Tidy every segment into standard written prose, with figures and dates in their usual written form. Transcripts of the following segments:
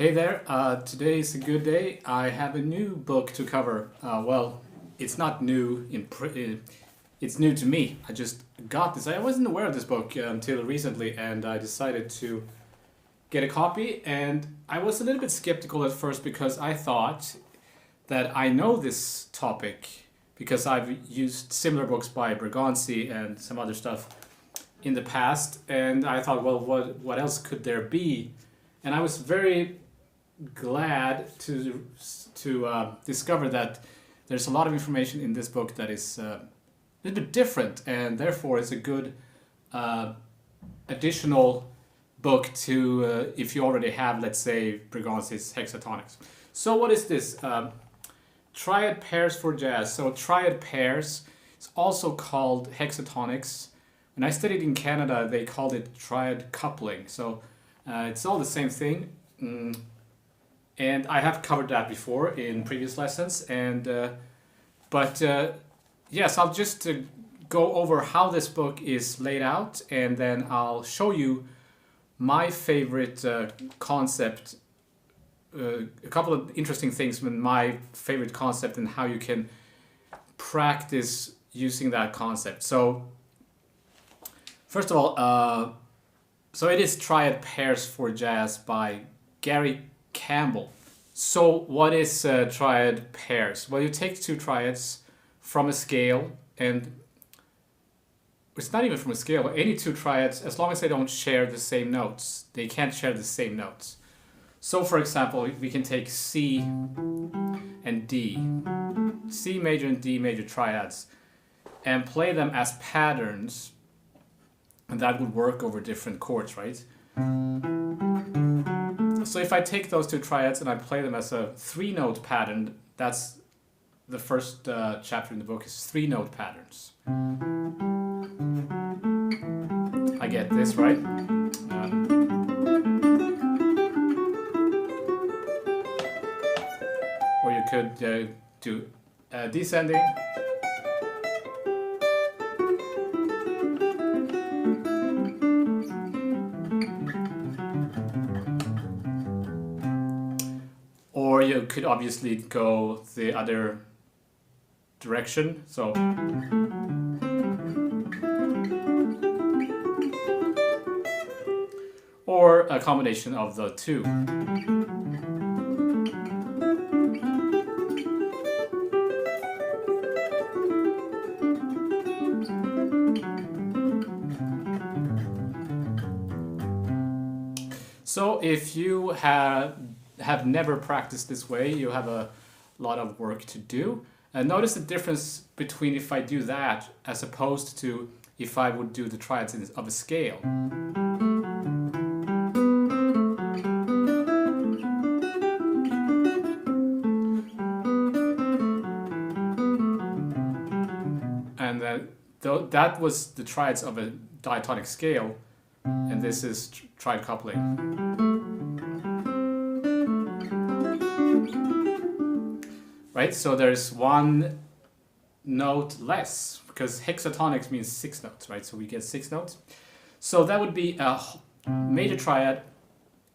Hey there, today is a good day. I have a new book to cover. Well, it's not new, it's new to me. I just got this. I wasn't aware of this book until recently, and I decided to get a copy. And I was a little bit skeptical at first because I thought that I know this topic because I've used similar books by Bergonzi and some other stuff in the past. And I thought, well, what else could there be? And I was very glad to discover that there's a lot of information in this book that is a little bit different, and therefore it's a good additional book to if you already have, let's say, Bergonzi's hexatonics. So what is this? Triad pairs for jazz. So triad pairs is also called hexatonics. When I studied in Canada, they called it triad coupling. So it's all the same thing. And I have covered that before in previous lessons. But yes, I'll just go over how this book is laid out, and then I'll show you my favorite concept, a couple of interesting things with my favorite concept and how you can practice using that concept. So first of all, so it is Triad Pairs for Jazz by Gary Campbell. So what is triad pairs? Well, you take two triads from a scale, and it's not even from a scale, any two triads, as long as they don't share the same notes. They can't share the same notes. So for example, we can take C and D, C major and D major triads, and play them as patterns, and that would work over different chords, right? So if I take those two triads and I play them as a three-note pattern, that's the first chapter in the book, is three-note patterns. I get this, right? Or you could do descending. Or you could obviously go the other direction, so or a combination of the two. So if you have never practiced this way, you have a lot of work to do. And notice the difference between if I do that as opposed to if I would do the triads of a scale. And that was the triads of a diatonic scale, and this is triad coupling. Right, so there's one note less, because hexatonics means 6 notes, right? So we get 6 notes. So that would be a major triad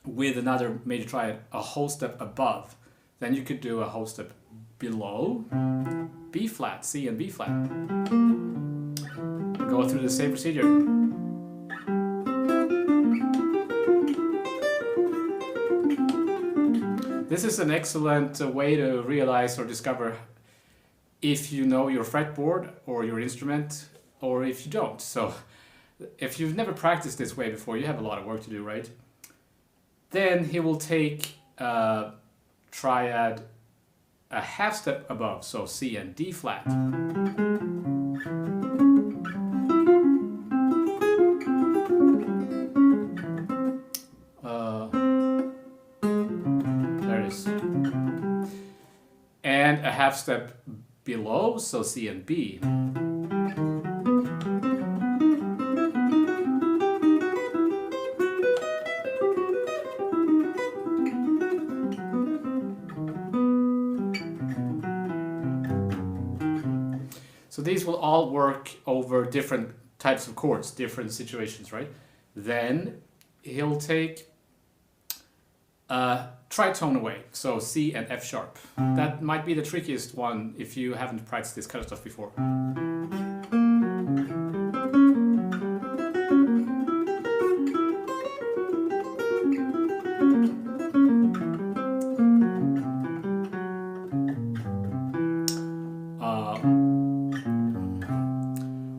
with another major triad a whole step above. Then you could do a whole step below, B flat, C and B flat. Go through the same procedure. This is an excellent way to realize or discover if you know your fretboard or your instrument, or if you don't. So if you've never practiced this way before, you have a lot of work to do, right? Then he will take a triad a half step above, so C and D flat. And a half step below, so C and B. So these will all work over different types of chords, different situations, right? Then he'll take tritone away, so C and F sharp. That might be the trickiest one if you haven't practiced this kind of stuff before.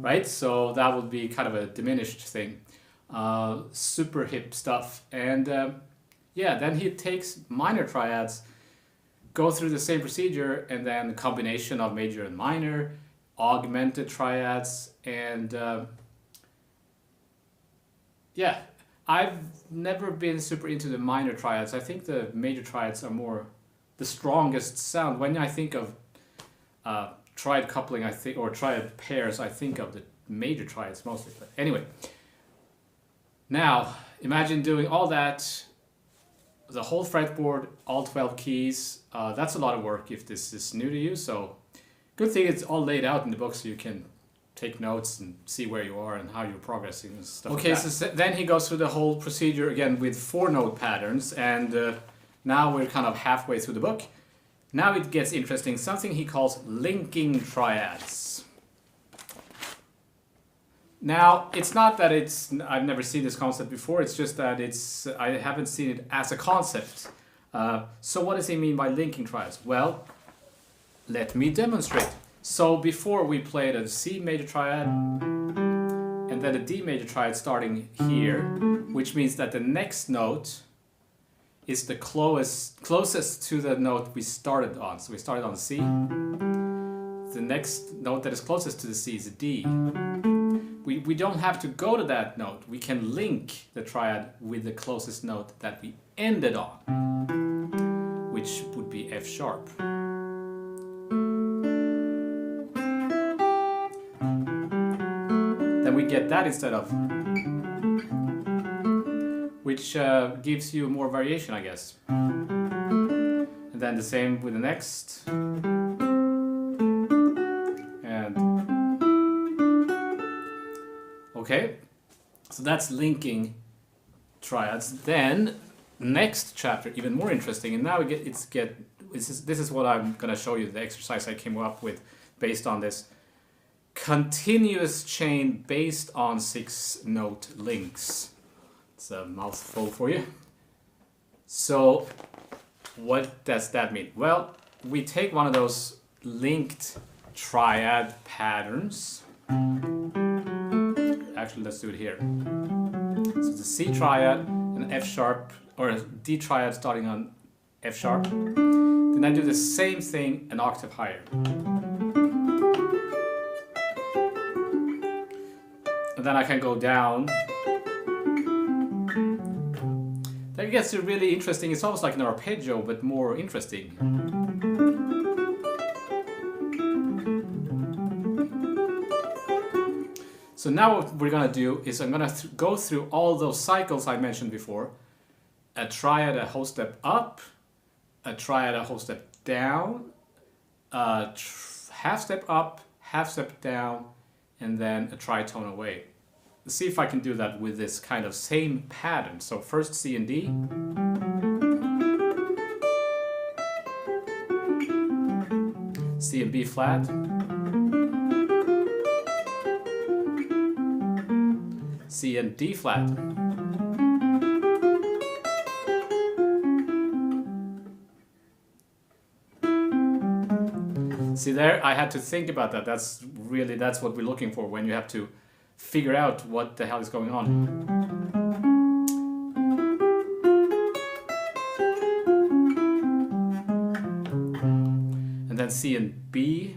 Right, so that would be kind of a diminished thing. Super hip stuff. And yeah, then he takes minor triads, go through the same procedure, and then the combination of major and minor, augmented triads, and yeah, I've never been super into the minor triads. I think the major triads are more the strongest sound. When I think of triad coupling, I think, or triad pairs, I think of the major triads mostly. But anyway, now imagine doing all that, the whole fretboard, all 12 keys. That's a lot of work if this is new to you. So good thing it's all laid out in the book so you can take notes and see where you are and how you're progressing and stuff. Okay, like that. So then he goes through the whole procedure again with 4-note patterns, and now we're kind of halfway through the book. Now it gets interesting, something he calls linking triads. Now, it's not that I've never seen this concept before, it's just that I haven't seen it as a concept. So what does he mean by linking triads? Well, let me demonstrate. So before we played a C major triad and then a D major triad starting here, which means that the next note is the closest to the note we started on. So we started on C. The next note that is closest to the C is a D. We don't have to go to that note. We can link the triad with the closest note that we ended on, which would be F sharp. Then we get that instead of, which gives you more variation, I guess. And then the same with the next. And okay, so that's linking triads. Then next chapter, even more interesting, and now this is what I'm gonna show you, the exercise I came up with based on this. Continuous chain based on 6-note links. It's a mouthful for you. So what does that mean? Well, we take one of those linked triad patterns. Actually, let's do it here. So it's a C triad, an F sharp, or a D triad starting on F sharp. Then I do the same thing an octave higher. And then I can go down. Then it gets really interesting. It's almost like an arpeggio, but more interesting. So now what we're gonna do is I'm gonna go through all those cycles I mentioned before. A triad, a whole step up, a triad, a whole step down, a half step up, half step down, and then a tritone away. Let's see if I can do that with this kind of same pattern. So first C and D. C and B flat. C and D flat. See there, I had to think about that. That's what we're looking for when you have to figure out what the hell is going on. And then C and B.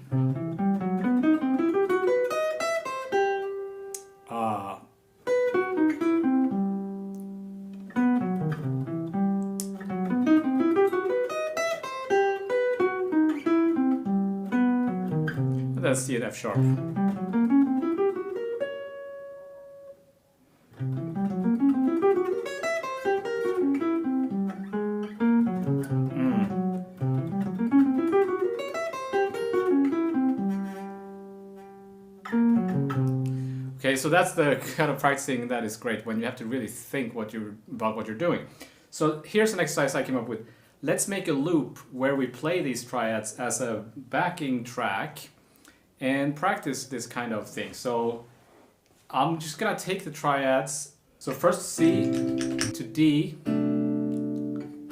And then C and F sharp. Okay, so that's the kind of practicing that is great when you have to really think about what you're doing. So here's an exercise I came up with. Let's make a loop where we play these triads as a backing track and practice this kind of thing. So I'm just gonna take the triads. So first C to D, then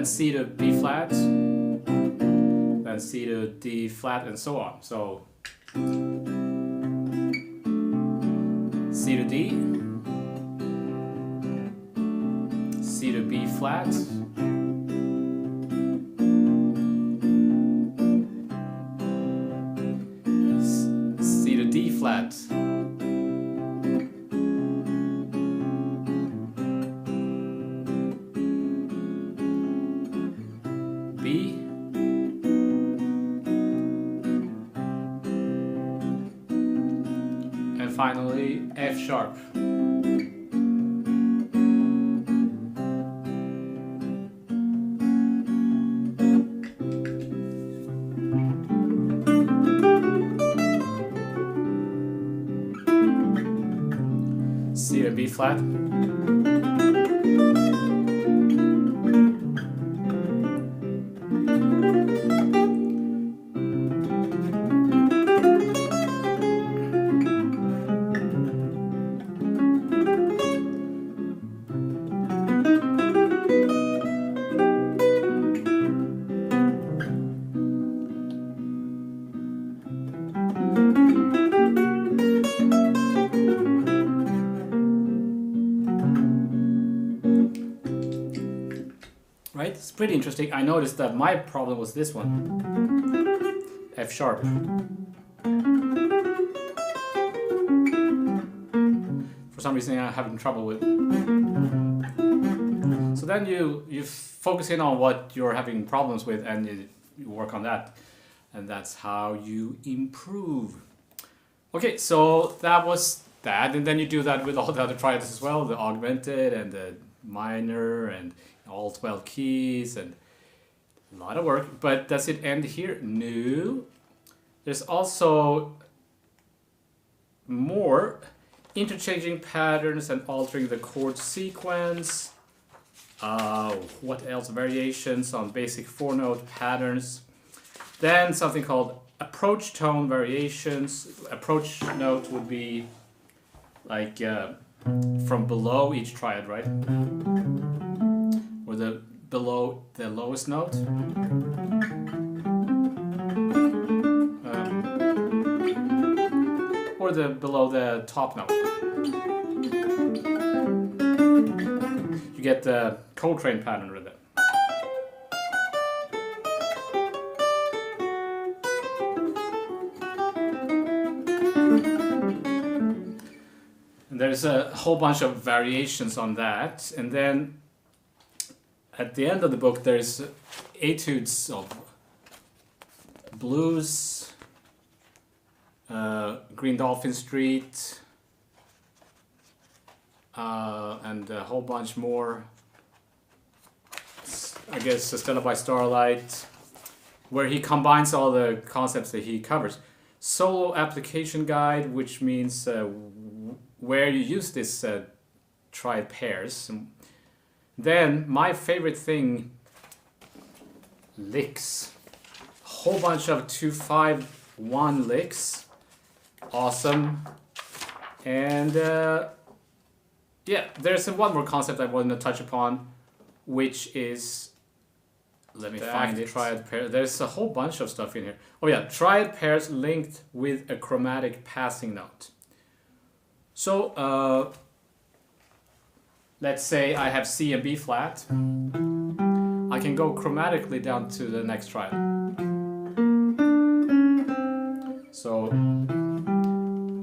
C to B flat, then C to D flat, and so on. So C to D, C to B flat, C to D flat, B, and finally F sharp. C to B flat. Right? It's pretty interesting. I noticed that my problem was this one. F sharp. For some reason I'm having trouble with. So then you focus in on what you're having problems with and you work on that. And that's how you improve. Okay, so that was that. And then you do that with all the other triads as well. The augmented and the minor and all 12 keys and a lot of work. But does it end here? No. There's also more interchanging patterns and altering the chord sequence. What else? Variations on basic 4-note patterns. Then something called approach tone variations. Approach note would be like from below each triad, right? Or the below the lowest note. Or the below the top note. You get the Coltrane pattern rhythm. And there's a whole bunch of variations on that. And then at the end of the book there's etudes of blues, Green Dolphin Street, and a whole bunch more. I guess Stella by Starlight, where he combines all the concepts that he covers. Solo application guide, which means where you use this triad pairs. Then my favorite thing, licks. A whole bunch of 2-5-1 licks. Awesome. And yeah, there's one more concept I want to touch upon, which is, let me find it. Triad pair. There's a whole bunch of stuff in here. Oh yeah, triad pairs linked with a chromatic passing note. So let's say I have C and B flat. I can go chromatically down to the next triad. So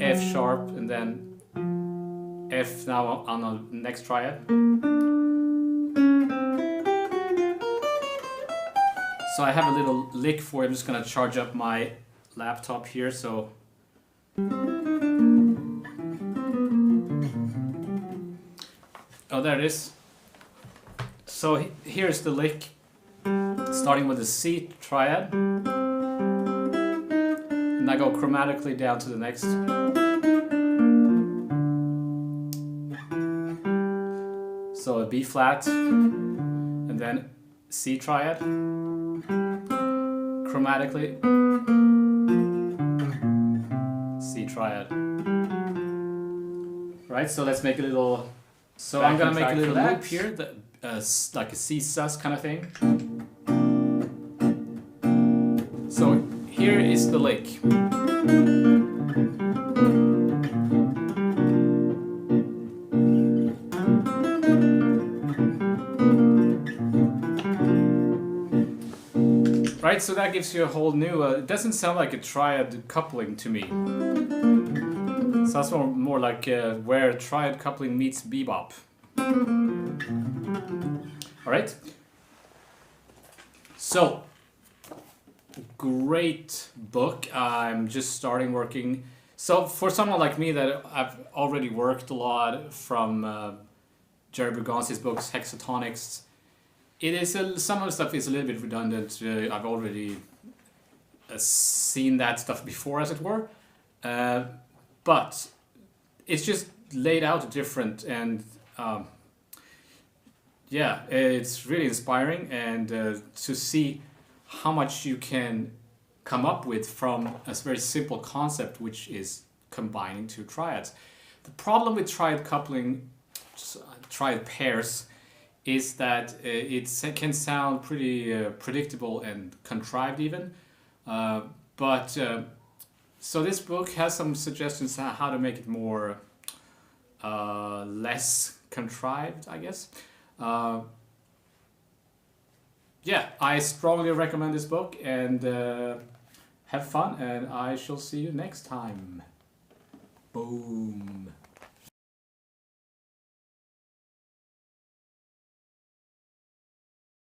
F sharp and then F now on the next triad. So I have a little lick for it. I'm just gonna charge up my laptop here. So oh, there it is. So here's the lick, starting with the C triad, and I go chromatically down to the next. So a B flat, and then C triad, chromatically, C triad. Right, so let's make a little, so I'm gonna make a little loop here, that, like a C sus kind of thing. So here is the lick. Right, so that gives you a whole new, it doesn't sound like a triad coupling to me. It sounds more like where triad coupling meets bebop. Alright. So, great book. I'm just starting working. So for someone like me that I've already worked a lot from Jerry Bergonzi's books, Hexatonics, it is some of the stuff is a little bit redundant. I've already seen that stuff before, as it were, but it's just laid out different, and yeah, it's really inspiring, and to see how much you can come up with from a very simple concept, which is combining two triads. The problem with triad coupling, triad pairs, is that it can sound pretty predictable and contrived even. So this book has some suggestions on how to make it more less contrived, I guess. Yeah, I strongly recommend this book, and have fun, and I shall see you next time. Boom.